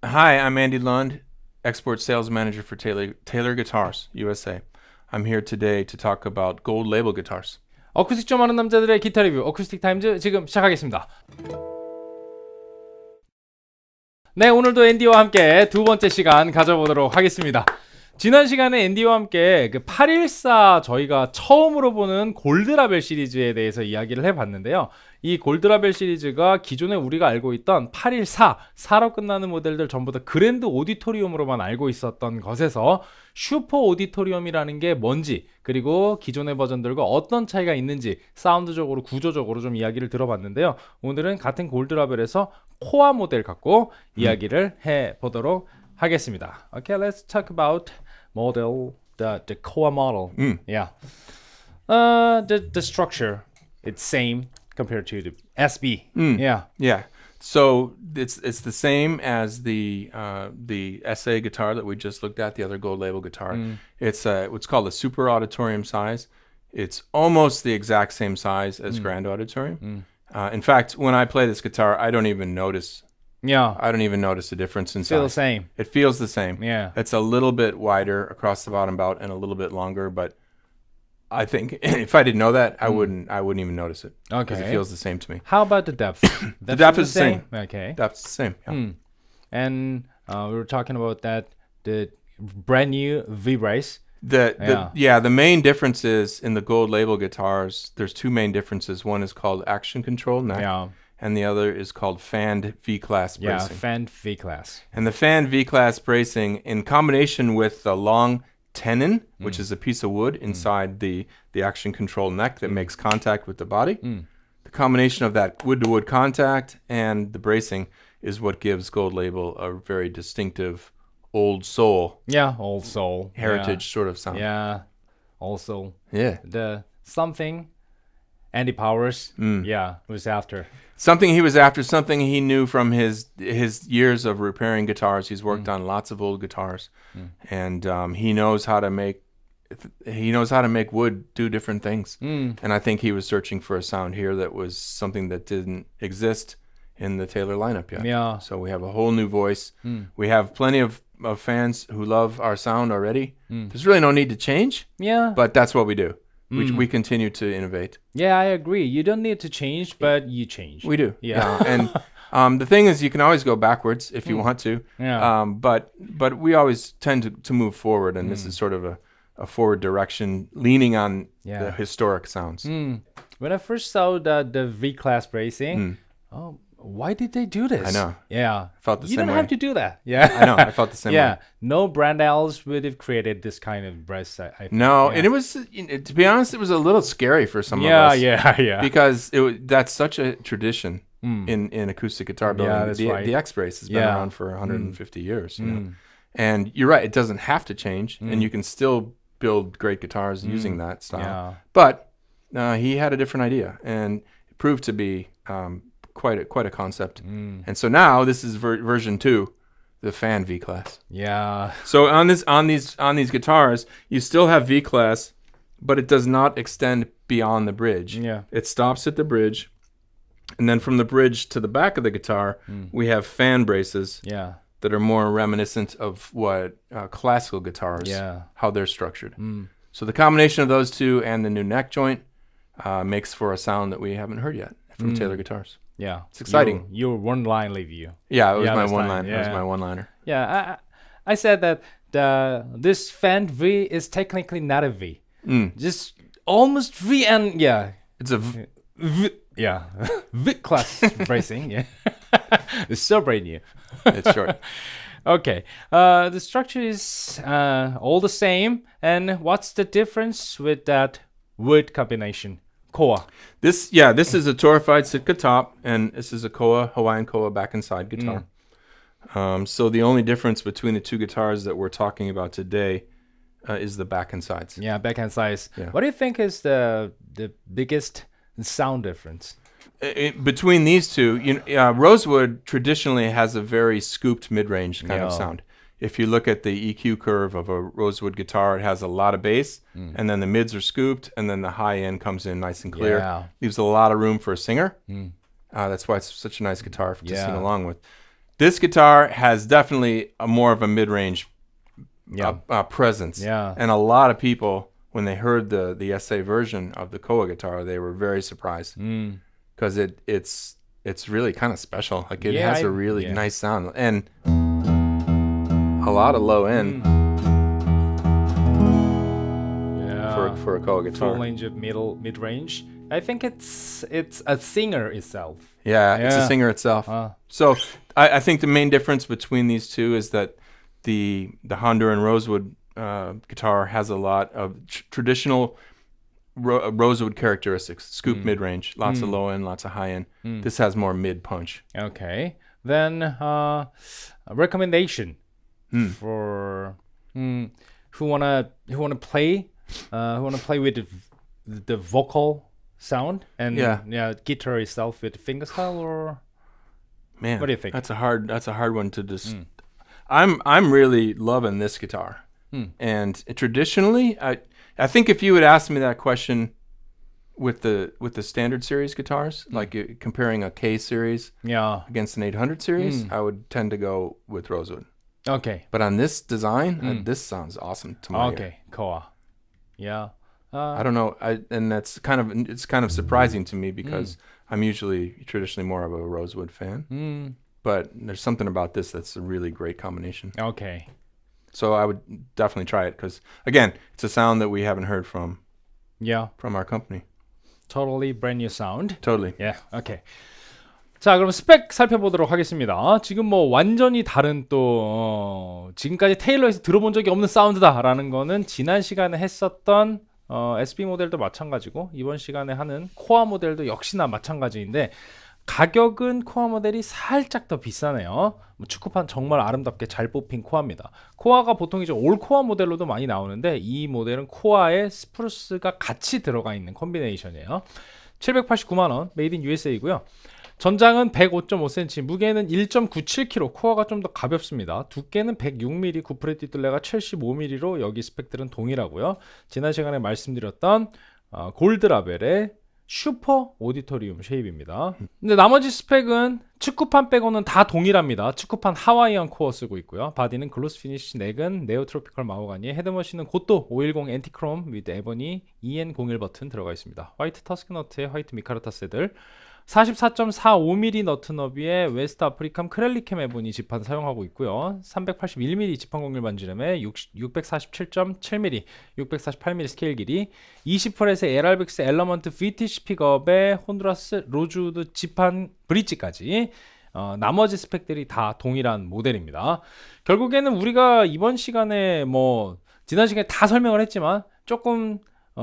Hi, I'm Andy Lund, Export Sales Manager for Taylor Guitars, USA. I'm here today to talk about gold label guitars. 어쿠스틱 좀 아는 남자들의 기타 리뷰 어쿠스틱 타임즈 지금 시작하겠습니다. 네, 오늘도 앤디와 함께 두 번째 시간 가져보도록 하겠습니다. 지난 시간에 앤디와 함께 그 814 저희가 처음으로 보는 골드라벨 시리즈에 대해서 이야기를 해봤는데요. 이 골드라벨 시리즈가 기존에 우리가 알고 있던 814, 4로 끝나는 모델들 전부 다 그랜드 오디토리움으로만 알고 있었던 것에서 슈퍼 오디토리움이라는 게 뭔지, 그리고 기존의 버전들과 어떤 차이가 있는지 사운드적으로, 구조적으로 좀 이야기를 들어봤는데요. 오늘은 같은 골드라벨에서 코어 모델 갖고 이야기를 해보도록 하겠습니다. Okay, let's talk about the core model. Yeah. The structure, it's same compared to the SB. Yeah. Yeah, so it's the same as the SA guitar that we just looked at, the other gold label guitar. It's what's called a super auditorium size. It's almost the exact same size as grand auditorium. In fact, when I play this guitar, I don't even notice Yeah. the difference in Still the size. same. It feels the same. Yeah. It's a little bit wider across the bottom bout and a little bit longer, but I think if I didn't know that, I wouldn't even notice it. Because it Okay. feels the same to me. How about the depth? The depth is the same. Okay. That's the same. Yeah. And we were talking about that the brand new V-Brace. The main difference is in the gold label guitars. There's two main differences. One is called action control neck, Yeah. and the other is called fanned V-class Yeah, bracing. fan V-Class. And the fanned V-class bracing, in combination with the long tenon, which is a piece of wood inside the action control neck that makes contact with the body, the combination of that wood-to-wood contact and the bracing is what gives Gold Label a very distinctive old soul Yeah, old soul. heritage sort of sound. Yeah. Also Yeah. the something Andy Powers. Yeah, was after. Something he was after, something he knew from his years of repairing guitars. He's worked on lots of old guitars, and he knows how to make wood do different things. And I think he was searching for a sound here that was something that didn't exist in the Taylor lineup yet. Yeah. So we have a whole new voice. We have plenty of fans who love our sound already. There's really no need to change, Yeah. but that's what we do. We continue to innovate. Yeah, I agree. You don't need to change, but you change. We do. Yeah. And the thing is, you can always go backwards if you want to. Yeah. But we always tend to move forward, and this is sort of a forward direction, leaning on Yeah. the historic sounds. When I first saw the V-Class bracing, oh, why did they do this? I know. Yeah. Felt the you same don't way. have to do that. Yeah. I know. I felt the same Yeah. way. No brand else would have created this kind of brace. I think. No, Yeah. and it was, to be honest, it was a little scary for some of Yeah, us. yeah. Because that's such a tradition in acoustic guitar building. Yeah, that's right. The X brace has been Yeah. around for 150 years. You know? And you're right; it doesn't have to change, and you can still build great guitars using that style. Yeah. But he had a different idea, and it proved to be quite a concept. And so now this is version 2, the fan V class. Yeah. So on these guitars, you still have V class, but it does not extend beyond the bridge. Yeah. It stops at the bridge, and then from the bridge to the back of the guitar, we have fan braces Yeah. that are more reminiscent of what classical guitars, Yeah. how they're structured. So the combination of those two and the new neck joint makes for a sound that we haven't heard yet from Taylor Guitars. Yeah. It's exciting. Your one-line review. Yeah, it was Yeah, my that's one fine. line. That was Yeah. my one-liner. Yeah. I said that this fan V is technically not a V. Just almost V and yeah. It's a Yeah. V-Class bracing. Yeah. It's so brand new. it's short. Okay. The structure is all the same. And what's the difference with that wood combination? Core. This is a torrefied Sitka top, and this is a Hawaiian Koa back and side guitar. So the only difference between the two guitars that we're talking about today is the back and sides. Yeah, backhand size. Yeah. What do you think is the biggest sound difference? Between these two, Rosewood traditionally has a very scooped mid-range kind of Yeah. sound. If you look at the EQ curve of a Rosewood guitar, it has a lot of bass, and then the mids are scooped, and then the high end comes in nice and clear. Yeah. Leaves a lot of room for a singer. That's why it's such a nice guitar to sing Yeah. along with. This guitar has definitely more of a mid-range presence. Yeah. And a lot of people, when they heard the SA version of the Koa guitar, they were very surprised because it's really kind of special. Like it has a really nice sound and a lot of low end for a Koa guitar. Full range of mid range. I think it's a singer itself. Yeah, it's a singer itself. So I think the main difference between these two is that the Honduran Rosewood guitar has a lot of traditional Rosewood characteristics. Scoop mid-range, lots of low end, lots of high end. This has more mid punch. Okay. Then a recommendation for who wanna play with the vocal sound and guitar itself with fingerstyle, or man, what do you think? That's a hard one to just. I'm really loving this guitar, and traditionally, I think if you would ask me that question with the standard series guitars, like comparing a K series against an 800 series, I would tend to go with Rosewood. Okay. But on this design, this sounds awesome to my ear. Koa. Yeah. I don't know, and it's kind of surprising to me because I'm usually traditionally more of a Rosewood fan. But there's something about this that's a really great combination. Okay. So I would definitely try it because, again, it's a sound that we haven't heard from our company. Totally brand new sound. Totally. Yeah. Okay. 자, 그럼 스펙 살펴보도록 하겠습니다. 지금 뭐 완전히 다른 또 지금까지 테일러에서 들어본 적이 없는 사운드다라는 거는 지난 시간에 했었던 SB 모델도 마찬가지고 이번 시간에 하는 코아 모델도 역시나 마찬가지인데 가격은 코아 모델이 살짝 더 비싸네요. 축구판 정말 아름답게 잘 뽑힌 코아입니다. 코아가 보통 이제 올 코아 모델로도 많이 나오는데 이 모델은 코아에 스프루스가 같이 들어가 있는 콤비네이션이에요. 789만 원, 메이드 인 USA이고요. 전장은 105.5cm, 무게는 1.97kg, 코어가 좀 더 가볍습니다. 두께는 106mm, 구프레 뒷둘레가 75mm로 여기 스펙들은 동일하고요. 지난 시간에 말씀드렸던 골드라벨의 슈퍼 오디토리움 쉐입입니다. 근데 나머지 스펙은 축구판 빼고는 다 동일합니다. 축구판 하와이안 코어 쓰고 있고요. 바디는 글로스 피니쉬, 넥은 네오 트로피컬 마호가니, 헤드머신은 고또 510 엔티크롬 위드 에버니 EN01 버튼 들어가 있습니다. 화이트 터스크 너트에 화이트 미카르타 세들, 44.45mm 너트 너비에 웨스트 아프리캄 크렐리캠 에보니 지판 사용하고 있고요. 381mm 지판 공률 반지름에 647.7mm, 648mm 스케일 길이, 20Hz의 LRBX 엘러먼트 VTC 픽업에 혼두라스 로즈우드 지판 브릿지까지 나머지 스펙들이 다 동일한 모델입니다. 결국에는 우리가 이번 시간에 지난 시간에 다 설명을 했지만 조금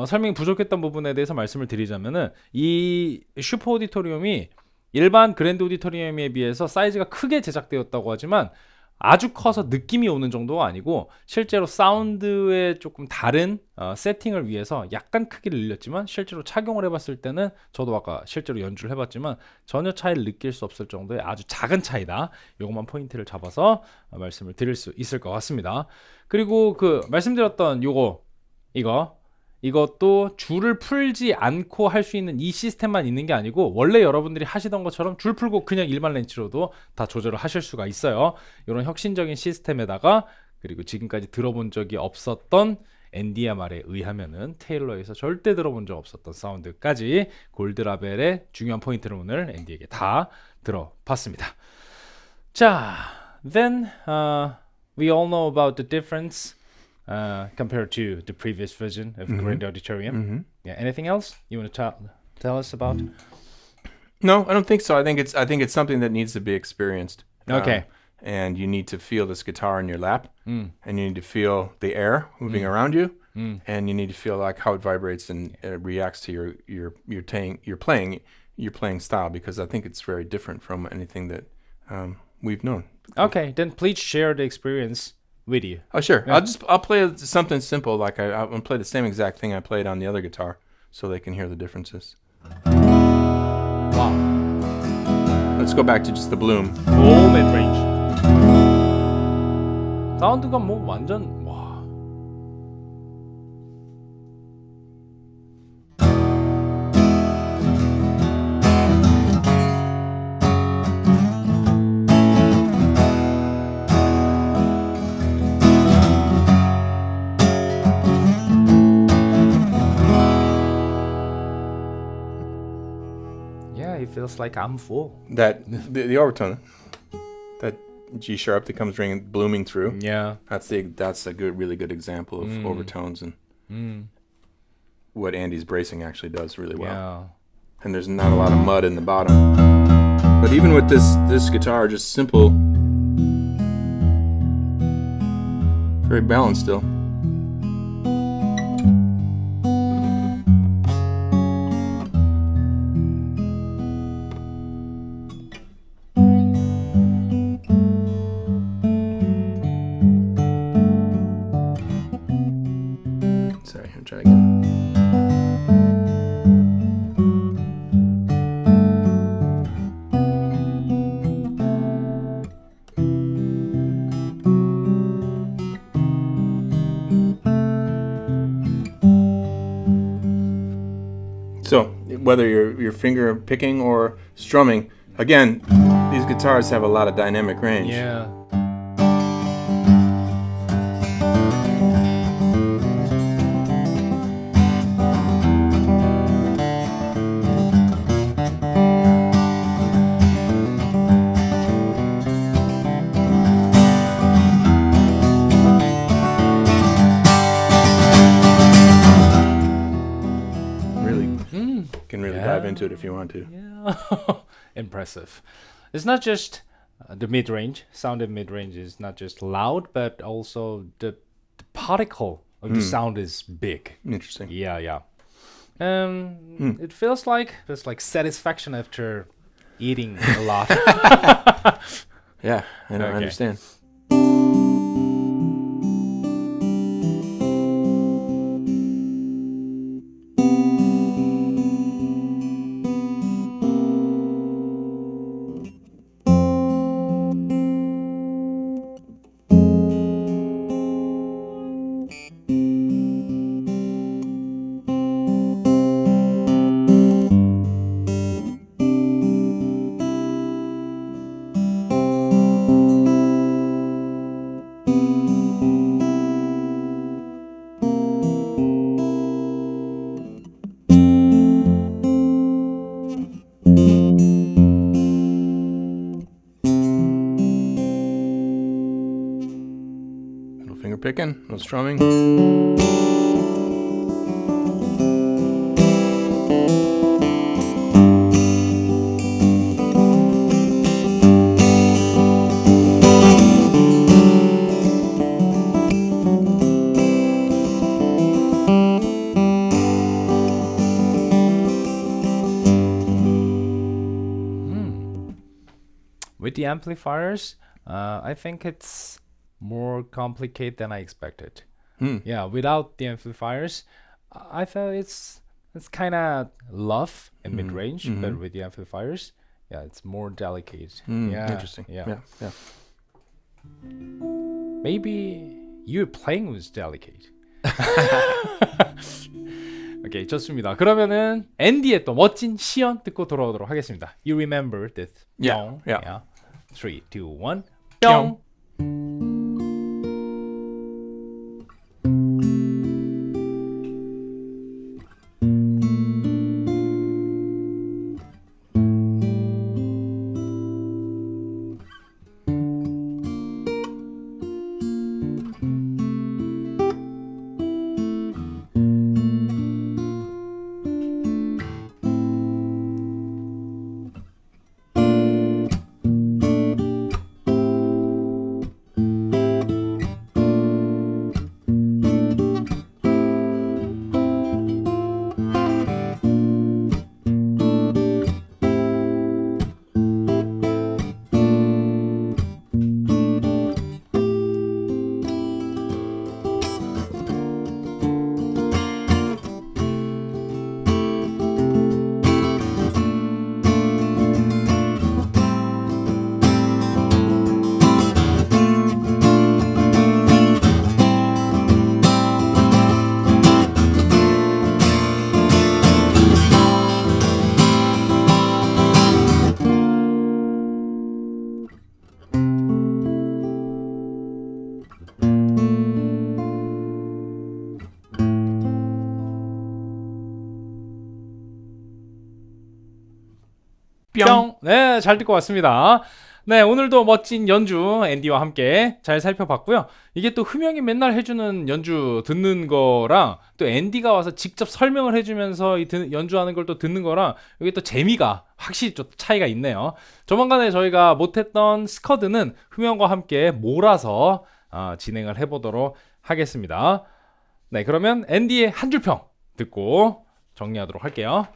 설명이 부족했던 부분에 대해서 말씀을 드리자면은 이 슈퍼 오디토리움이 일반 그랜드 오디토리움에 비해서 사이즈가 크게 제작되었다고 하지만 아주 커서 느낌이 오는 정도가 아니고 실제로 사운드에 조금 다른 세팅을 위해서 약간 크기를 늘렸지만 실제로 착용을 해봤을 때는 저도 아까 실제로 연주를 해봤지만 전혀 차이를 느낄 수 없을 정도의 아주 작은 차이다. 요것만 포인트를 잡아서 말씀을 드릴 수 있을 것 같습니다. 그리고 말씀드렸던 이것도 줄을 풀지 않고 할 수 있는 이 시스템만 있는 게 아니고 원래 여러분들이 하시던 것처럼 줄 풀고 그냥 일반 렌치로도 다 조절을 하실 수가 있어요. 이런 혁신적인 시스템에다가 그리고 지금까지 들어본 적이 없었던 NDMR에 의하면은 테일러에서 절대 들어본 적 없었던 사운드까지 골드라벨의 중요한 포인트를 오늘 앤디에게 다 들어봤습니다. 자, then we all know about the difference compared to the previous version of Grand Auditorium. Yeah. Anything else you want to tell us about? No, I don't think so. I think it's something that needs to be experienced. Okay. And you need to feel this guitar in your lap, and you need to feel the air moving around you, and you need to feel like how it vibrates and reacts to your playing style, because I think it's very different from anything that we've known. Okay, then please share the experience with you. Oh, sure. Yeah. I'll play something simple, like I'll play the same exact thing I played on the other guitar, so they can hear the differences. Wow. Let's go back to just the Bloom. Full mid-range. 사운드가 완전 feels like I'm full. That the overtone, that G sharp that comes blooming through. Yeah. That's a really good example of overtones and what Andy's bracing actually does really well. Yeah. And there's not a lot of mud in the bottom. But even with this guitar, just simple, very balanced still. Sorry, I'm trying again. So whether you're finger picking or strumming, again, these guitars have a lot of dynamic range. Yeah. Can really dive into it if you want to. Yeah. Impressive. It's not just the mid-range. Sound in mid-range is not just loud, but also the particle of the sound is big. Interesting. Yeah. It feels like satisfaction after eating a lot. Yeah, I don't Okay. understand. Little finger picking, little strumming. With the amplifiers, I think it's more complicated than I expected. Yeah, without the amplifiers, I felt it's kind of low and mid-range, but with the amplifiers, yeah, it's more delicate. Yeah, Interesting. Yeah. Yeah. Maybe you playing was delicate. 오케이, 좋습니다. 그러면은 앤디의 또 멋진 시연 듣고 돌아오도록 하겠습니다. You remember this? Yeah, 뿅. yeah. 3, 2, 1. 뿅. 뿅. 뿅. 네, 잘 듣고 왔습니다. 네, 오늘도 멋진 연주 앤디와 함께 잘 살펴봤고요. 이게 또 흠영이 맨날 해주는 연주 듣는 거랑 또 앤디가 와서 직접 설명을 해주면서 연주하는 걸 또 듣는 거랑 이게 또 재미가 확실히 좀 차이가 있네요. 조만간에 저희가 못했던 스커드는 흠영과 함께 몰아서 진행을 해보도록 하겠습니다. 네, 그러면 앤디의 한 줄평 듣고 정리하도록 할게요.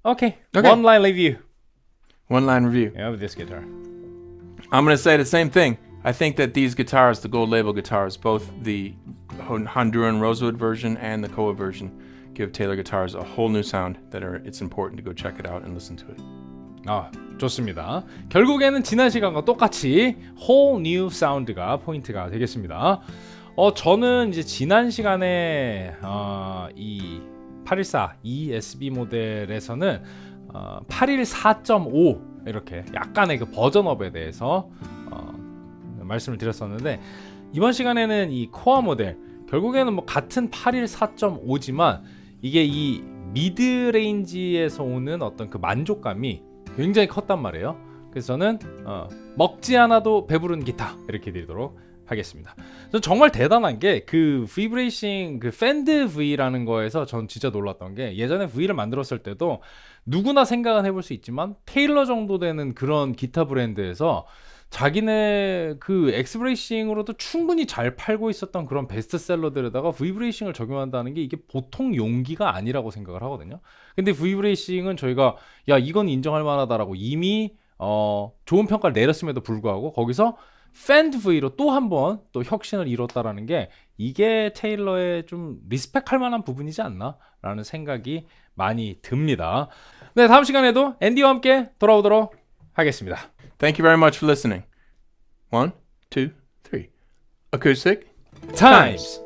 Okay. One line review. One line review. Of this guitar. I'm going to say the same thing. I think that these guitars, the gold label guitars, both the Honduran Rosewood version and the Koa version, give Taylor guitars a whole new sound it's important to go check it out and listen to it. 좋습니다. 결국에는 지난 시간과 똑같이 whole new sound가 포인트가 되겠습니다. 저는 이제 지난 시간에 이 814 ESB 모델에서는 814.5 이렇게 약간의 그 버전업에 대해서 말씀을 드렸었는데 이번 시간에는 이 코어 모델 결국에는 뭐 같은 814.5지만 이게 이 미드 레인지에서 오는 어떤 그 만족감이 굉장히 컸단 말이에요. 그래서 저는 먹지 않아도 배부른 기타 이렇게 드리도록 하겠습니다. 전 정말 대단한 게 그 비브레이싱 그 팬드 V라는 거에서 전 진짜 놀랐던 게 예전에 V를 만들었을 때도 누구나 생각은 해볼 수 있지만 테일러 정도 되는 그런 기타 브랜드에서 자기네 그 엑스브레이싱으로도 충분히 잘 팔고 있었던 그런 베스트셀러들에다가 V브레이싱을 적용한다는 게 이게 보통 용기가 아니라고 생각을 하거든요. 근데 V브레이싱은 저희가 야 이건 인정할 만하다라고 이미 좋은 평가를 내렸음에도 불구하고 거기서 팬드 V로 또 한 번 또 혁신을 이뤘다라는 게 이게 테일러의 좀 리스펙할 만한 부분이지 않나 라는 생각이 많이 듭니다. 네, 다음 시간에도 앤디와 함께 돌아오도록 하겠습니다. Thank you very much for listening. 1, 2, 3. Acoustic Times.